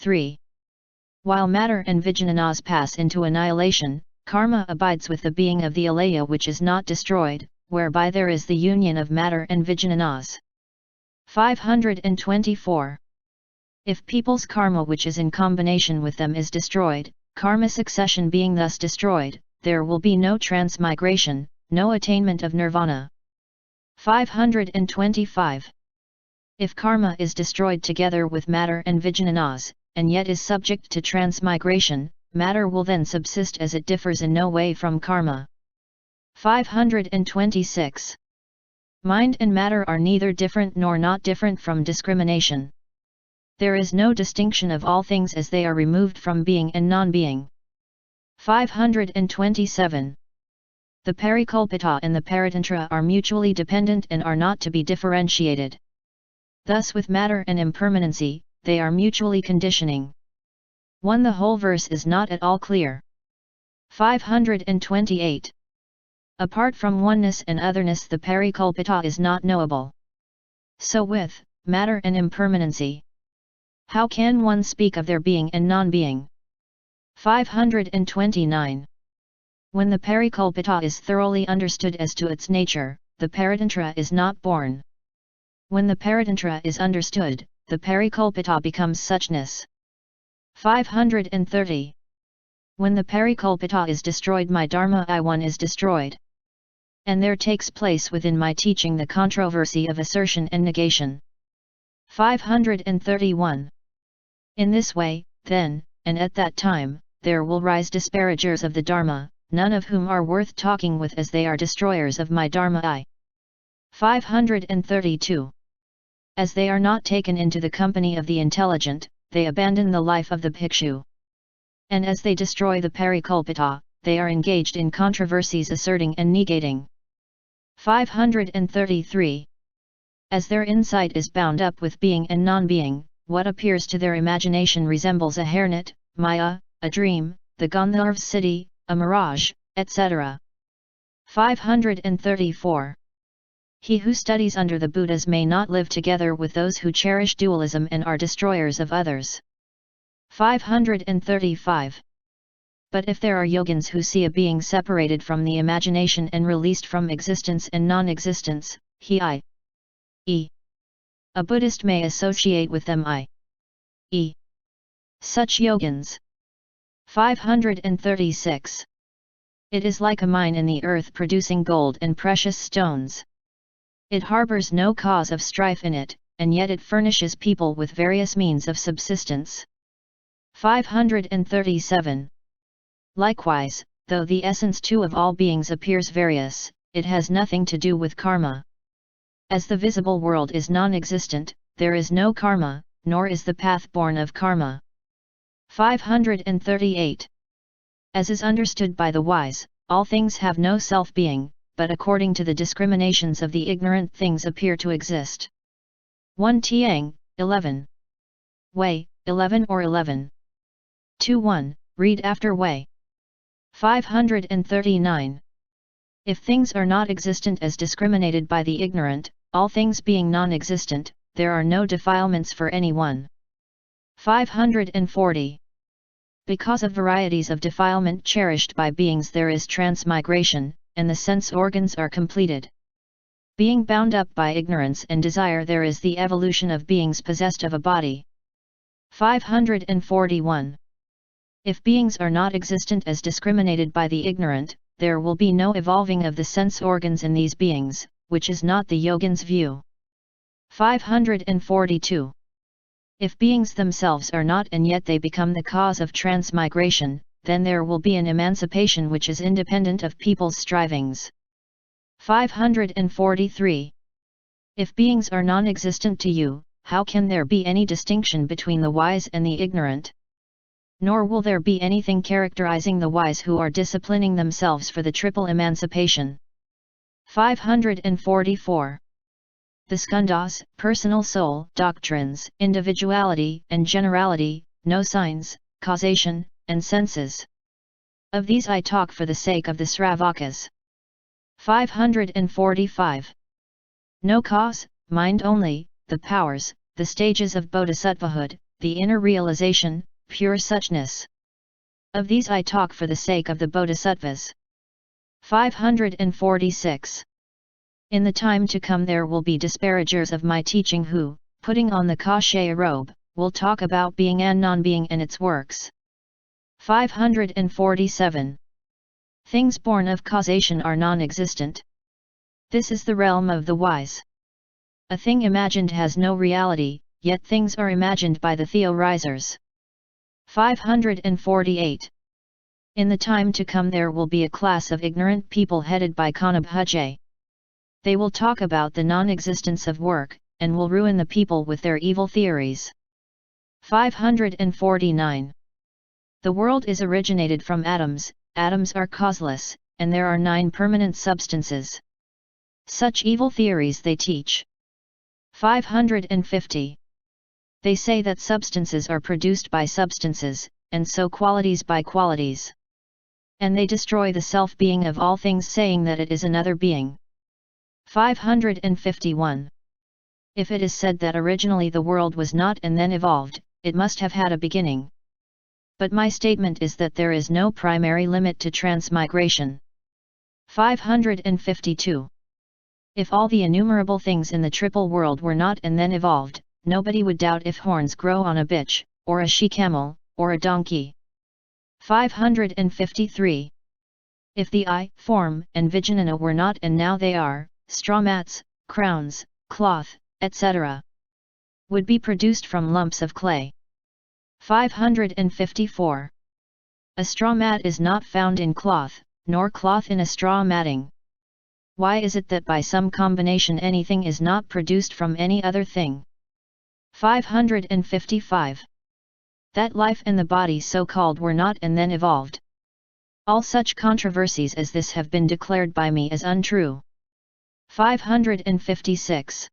3. While matter and vijnanas pass into annihilation, karma abides with the being of the alaya which is not destroyed, whereby there is the union of matter and vijnanas. 524. If people's karma which is in combination with them is destroyed, karma succession being thus destroyed, there will be no transmigration, no attainment of nirvana. 525. If karma is destroyed together with matter and vijnanas, and yet is subject to transmigration, matter will then subsist as it differs in no way from karma. 526. Mind and matter are neither different nor not different from discrimination. There is no distinction of all things as they are removed from being and non-being. 527. The Parikalpita and the Paratantra are mutually dependent and are not to be differentiated. Thus with matter and impermanency, they are mutually conditioning. 1. The whole verse is not at all clear. 528. Apart from oneness and otherness, the Parikalpita is not knowable. So with matter and impermanency, how can one speak of their being and non-being? 529. When the Parikalpita is thoroughly understood as to its nature, the Paratantra is not born. When the Paratantra is understood, the Parikalpita becomes suchness. 530. When the Parikalpita is destroyed, my Dharma-eye one is destroyed. And there takes place within my teaching the controversy of assertion and negation. 531. In this way, then, and at that time, there will rise disparagers of the Dharma, none of whom are worth talking with, as they are destroyers of my Dharma-eye. 532. As they are not taken into the company of the intelligent, they abandon the life of the Bhikshu. And as they destroy the Parikalpita, they are engaged in controversies, asserting and negating. 533. As their insight is bound up with being and non-being, what appears to their imagination resembles a hairnet, maya, a dream, the Gandharv's city, a mirage, etc. 534. He who studies under the Buddhas may not live together with those who cherish dualism and are destroyers of others. 535. But if there are yogins who see a being separated from the imagination and released from existence and non-existence, i.e. a Buddhist may associate with them, i.e. such yogins. 536. It is like a mine in the earth producing gold and precious stones. It harbors no cause of strife in it, and yet it furnishes people with various means of subsistence. 537. Likewise, though the essence too of all beings appears various, it has nothing to do with karma. As the visible world is non-existent, there is no karma, nor is the path born of karma. 538. As is understood by the wise, all things have no self-being, but according to the discriminations of the ignorant things appear to exist. 1 Tiang, 11. Way, 11 or 11. 2-1, read after Way. 539. If things are not existent as discriminated by the ignorant, all things being non-existent, there are no defilements for anyone. 540. Because of varieties of defilement cherished by beings there is transmigration, and the sense organs are completed. Being bound up by ignorance and desire there is the evolution of beings possessed of a body. 541. If beings are not existent as discriminated by the ignorant, there will be no evolving of the sense organs in these beings, which is not the yogin's view. 542. If beings themselves are not and yet they become the cause of transmigration, then there will be an emancipation which is independent of people's strivings. 543. If beings are non-existent to you, how can there be any distinction between the wise and the ignorant? Nor will there be anything characterizing the wise who are disciplining themselves for the triple emancipation. 544. The skandhas, personal soul, doctrines, individuality and generality, no signs, causation, and senses. Of these I talk for the sake of the Sravakas. 545. No cause, mind only, the powers, the stages of bodhisattvahood, the inner realization, pure suchness. Of these I talk for the sake of the Bodhisattvas. 546. In the time to come there will be disparagers of my teaching who, putting on the cachet robe, will talk about being and non-being and its works. 547. Things born of causation are non-existent. This is the realm of the wise. A thing imagined has no reality, yet things are imagined by the theorizers. 548. In the time to come there will be a class of ignorant people headed by Kanabhuje. They will talk about the non-existence of work, and will ruin the people with their evil theories. 549. The world is originated from atoms, atoms are causeless, and there are 9 permanent substances. Such evil theories they teach. 550. They say that substances are produced by substances, and so qualities by qualities. And they destroy the self-being of all things, saying that it is another being. 551. If it is said that originally the world was not and then evolved, it must have had a beginning. But my statement is that there is no primary limit to transmigration. 552. If all the innumerable things in the triple world were not and then evolved, nobody would doubt if horns grow on a bitch, or a she-camel, or a donkey. 553. If the eye, form, and vijnana were not and now they are, straw mats, crowns, cloth, etc. would be produced from lumps of clay. 554. A straw mat is not found in cloth, nor cloth in a straw matting. Why is it that by some combination anything is not produced from any other thing? 555. That life and the body so-called were not and then evolved. All such controversies as this have been declared by me as untrue. 556.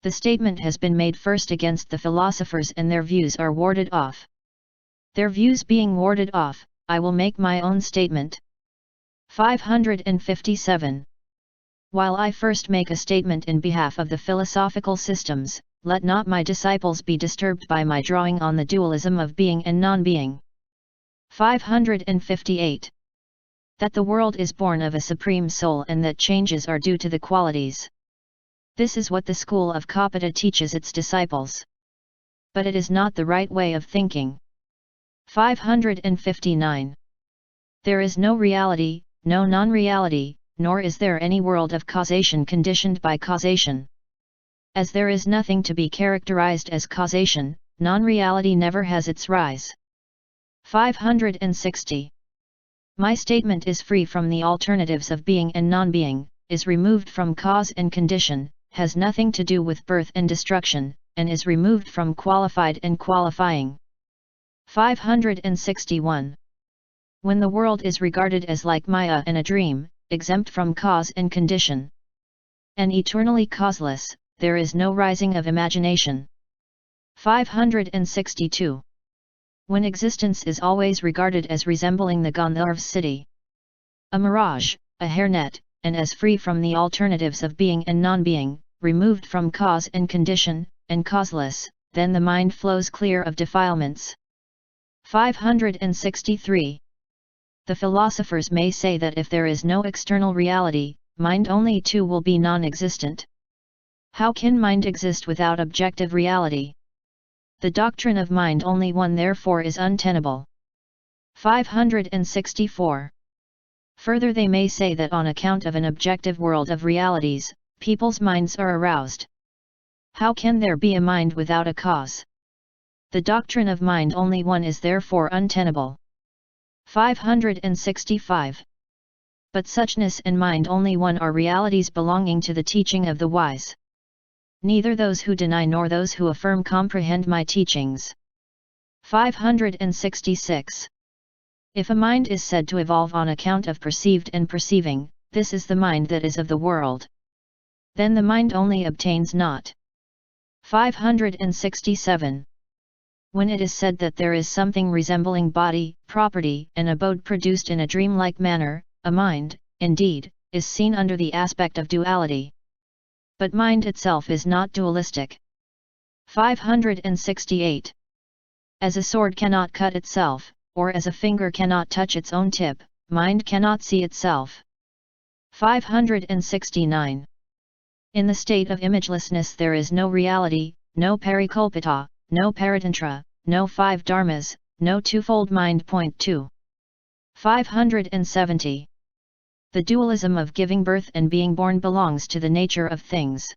The statement has been made first against the philosophers and their views are warded off. Their views being warded off, I will make my own statement. 557. While I first make a statement in behalf of the philosophical systems, let not my disciples be disturbed by my drawing on the dualism of being and non-being. 558. That the world is born of a supreme soul and that changes are due to the qualities. This is what the school of Kalpita teaches its disciples. But it is not the right way of thinking. 559. There is no reality, no non-reality, nor is there any world of causation conditioned by causation. As there is nothing to be characterized as causation, non-reality never has its rise. 560. My statement is free from the alternatives of being and non-being, is removed from cause and condition, has nothing to do with birth and destruction, and is removed from qualified and qualifying. 561. When the world is regarded as like Maya and a dream, exempt from cause and condition, and eternally causeless, there is no rising of imagination. 562. When existence is always regarded as resembling the Gandharv city, a mirage, a hairnet, and as free from the alternatives of being and non-being, removed from cause and condition, and causeless, then the mind flows clear of defilements. 563. The philosophers may say that if there is no external reality, mind only too will be non-existent. How can mind exist without objective reality? The doctrine of mind only one therefore is untenable. 564. Further they may say that on account of an objective world of realities, people's minds are aroused. How can there be a mind without a cause? The doctrine of mind only one is therefore untenable. 565. But suchness and mind only one are realities belonging to the teaching of the wise. Neither those who deny nor those who affirm comprehend my teachings. 566. If a mind is said to evolve on account of perceived and perceiving, this is the mind that is of the world. Then the mind only obtains not. 567. When it is said that there is something resembling body, property, and abode produced in a dream-like manner, a mind, indeed, is seen under the aspect of duality. But mind itself is not dualistic. 568. As a sword cannot cut itself, or as a finger cannot touch its own tip, mind cannot see itself. 569. In the state of imagelessness there is no reality, no Parikalpita, no Paratantra, no five dharmas, no twofold mind. 2. 570. The dualism of giving birth and being born belongs to the nature of things.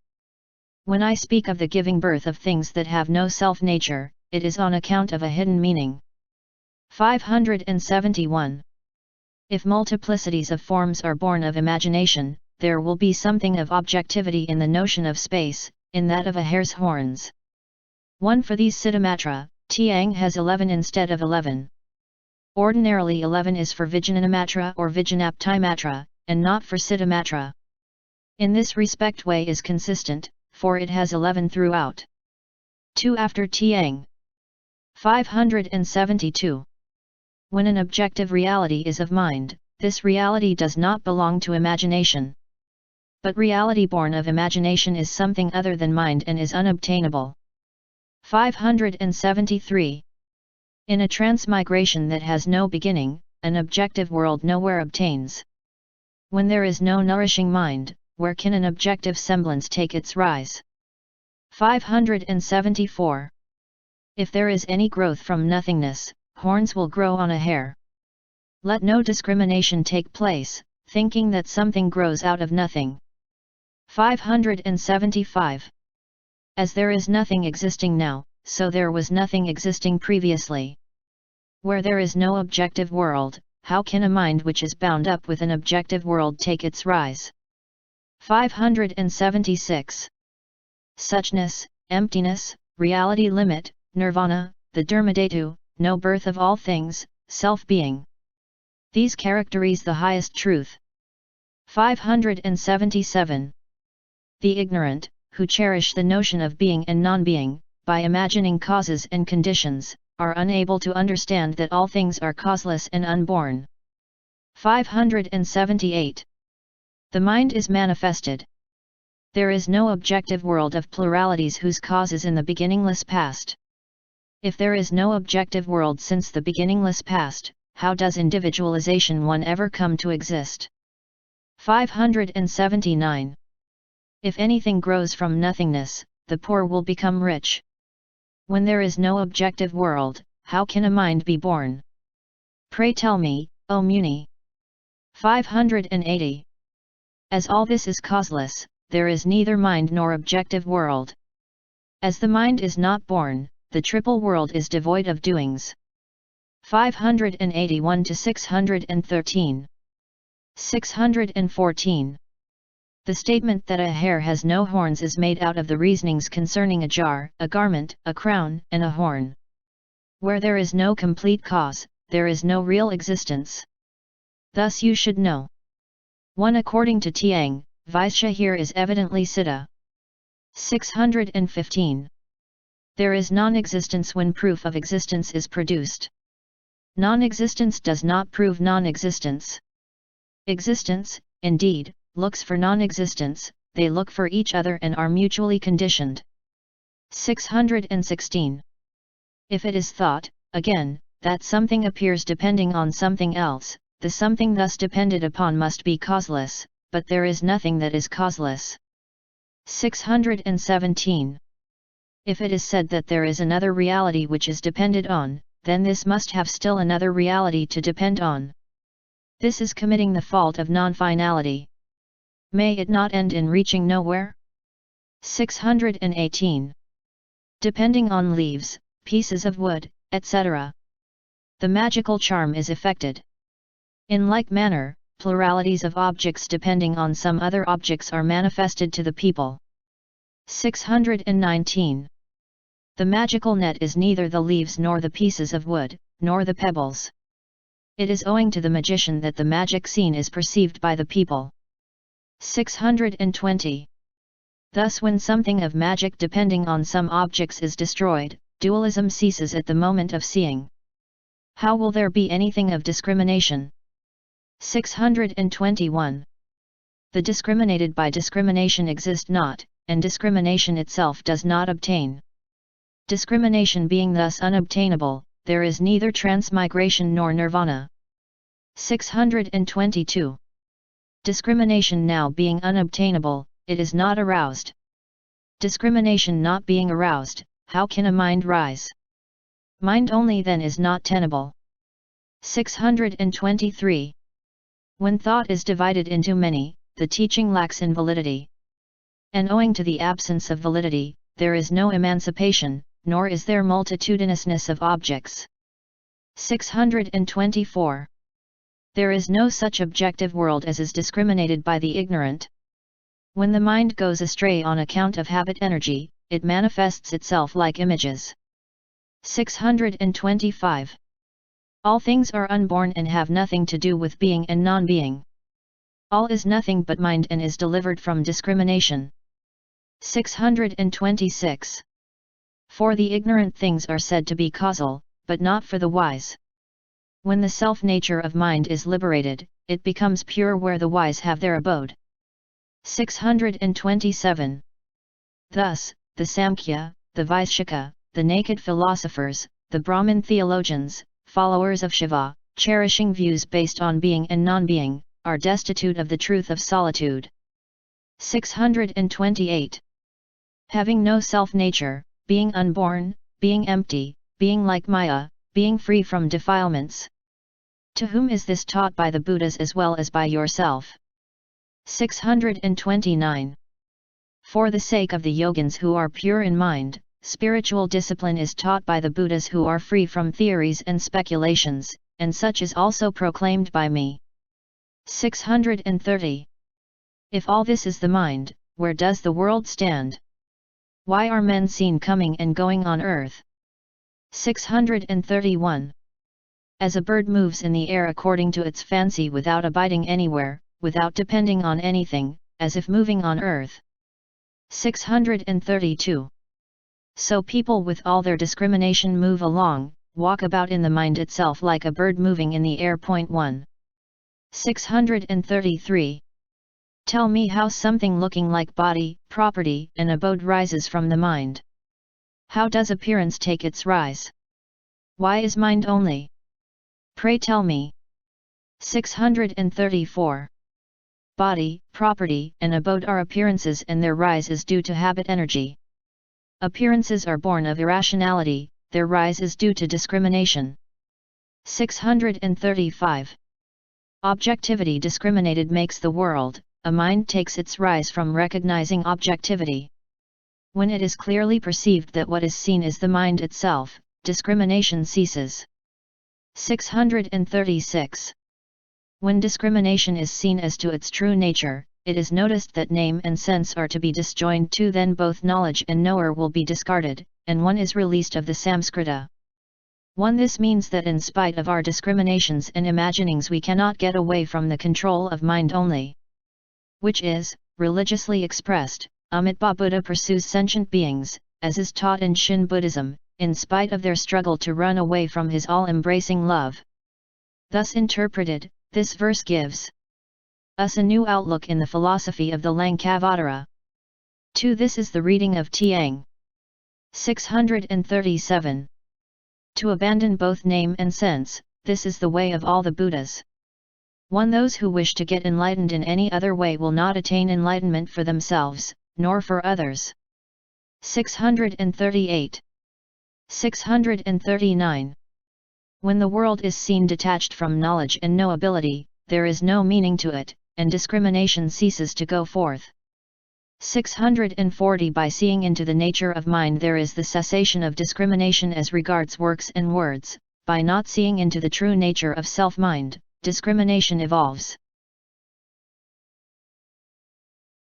When I speak of the giving birth of things that have no self-nature, it is on account of a hidden meaning. 571. If multiplicities of forms are born of imagination, there will be something of objectivity in the notion of space, in that of a hare's horns. 1 For these Siddhamatra, Tiang has 11 instead of 11. Ordinarily 11 is for Vijnanamatra or Vijnaptimatra, and not for Siddhamatra. In this respect way is consistent, for it has 11 throughout. 2 After Tiang. 572. When an objective reality is of mind, this reality does not belong to imagination. But reality born of imagination is something other than mind and is unobtainable. 573. In a transmigration that has no beginning, an objective world nowhere obtains. When there is no nourishing mind, where can an objective semblance take its rise? 574. If there is any growth from nothingness, horns will grow on a hare. Let no discrimination take place, thinking that something grows out of nothing. 575. As there is nothing existing now, so there was nothing existing previously. Where there is no objective world, how can a mind which is bound up with an objective world take its rise? 576. Suchness, emptiness, reality limit, nirvana, the Dharma-eye, no birth of all things, self-being. These characterize the highest truth. 577. The ignorant, who cherish the notion of being and non-being, by imagining causes and conditions, are unable to understand that all things are causeless and unborn. 578. The mind is manifested. There is no objective world of pluralities whose cause is in the beginningless past. If there is no objective world since the beginningless past, how does individualization one ever come to exist? 579. If anything grows from nothingness, the poor will become rich. When there is no objective world, how can a mind be born? Pray tell me, O Muni. 580. As all this is causeless, there is neither mind nor objective world. As the mind is not born, the triple world is devoid of doings. 581 to 613. 614. The statement that a hare has no horns is made out of the reasonings concerning a jar, a garment, a crown, and a horn. Where there is no complete cause, there is no real existence. Thus you should know. 1 According to Tiang, Vaishya here is evidently Siddha. 615. There is non-existence when proof of existence is produced. Non-existence does not prove non-existence. Existence, indeed, looks for non-existence, they look for each other and are mutually conditioned. 616. If it is thought, again, that something appears depending on something else, the something thus depended upon must be causeless, but there is nothing that is causeless. 617. If it is said that there is another reality which is depended on, then this must have still another reality to depend on. This is committing the fault of non-finality. May it not end in reaching nowhere? 618. Depending on leaves, pieces of wood, etc. The magical charm is effected. In like manner, pluralities of objects depending on some other objects are manifested to the people. 619. The magical net is neither the leaves nor the pieces of wood, nor the pebbles. It is owing to the magician that the magic scene is perceived by the people. 620. Thus when something of magic depending on some objects is destroyed, dualism ceases at the moment of seeing. How will there be anything of discrimination? 621. The discriminated by discrimination exist not, and discrimination itself does not obtain. Discrimination being thus unobtainable, there is neither transmigration nor nirvana. 622. Discrimination now being unobtainable, it is not aroused. Discrimination not being aroused, how can a mind rise? Mind only then is not tenable. 623. When thought is divided into many, the teaching lacks in validity. And owing to the absence of validity, there is no emancipation, nor is there multitudinousness of objects. 624. There is no such objective world as is discriminated by the ignorant. When the mind goes astray on account of habit energy, it manifests itself like images. 625. All things are unborn and have nothing to do with being and non-being. All is nothing but mind and is delivered from discrimination. 626. For the ignorant things are said to be causal, but not for the wise. When the self-nature of mind is liberated, it becomes pure where the wise have their abode. 627. Thus, the Samkhya, the Vaishshika, the naked philosophers, the Brahmin theologians, followers of Shiva, cherishing views based on being and non-being, are destitute of the truth of solitude. 628. Having no self-nature, being unborn, being empty, being like Maya, being free from defilements. To whom is this taught by the Buddhas as well as by yourself? 629. For the sake of the yogins who are pure in mind, spiritual discipline is taught by the Buddhas who are free from theories and speculations, and such is also proclaimed by me. 630. If all this is the mind, where does the world stand? Why are men seen coming and going on earth? 631. As a bird moves in the air according to its fancy without abiding anywhere, without depending on anything, as if moving on earth. 632. So people with all their discrimination move along, walk about in the mind itself like a bird moving in the air. 1. 633. Tell me how something looking like body, property, and abode rises from the mind. How does appearance take its rise? Why is mind only? Pray tell me. 634. Body, property, and abode are appearances and their rise is due to habit energy. Appearances are born of irrationality, their rise is due to discrimination. 635. Objectivity discriminated makes the world, a mind takes its rise from recognizing objectivity. When it is clearly perceived that what is seen is the mind itself, discrimination ceases. 636. When discrimination is seen as to its true nature, it is noticed that name and sense are to be disjoined too, then both knowledge and knower will be discarded, and one is released of the samskrita. 1. This means that in spite of our discriminations and imaginings we cannot get away from the control of mind only. Which is, religiously expressed, Amitabha Buddha pursues sentient beings, as is taught in Shin Buddhism, in spite of their struggle to run away from his all-embracing love. Thus interpreted, this verse gives us a new outlook in the philosophy of the Lankavatara. 2. This is the reading of Tiang. 637. To abandon both name and sense, this is the way of all the Buddhas. 1. Those who wish to get enlightened in any other way will not attain enlightenment for themselves, nor for others. 638. 639. When the world is seen detached from knowledge and knowability, there is no meaning to it, and discrimination ceases to go forth. 640. By seeing into the nature of mind there is the cessation of discrimination as regards works and words. By not seeing into the true nature of self-mind, discrimination evolves.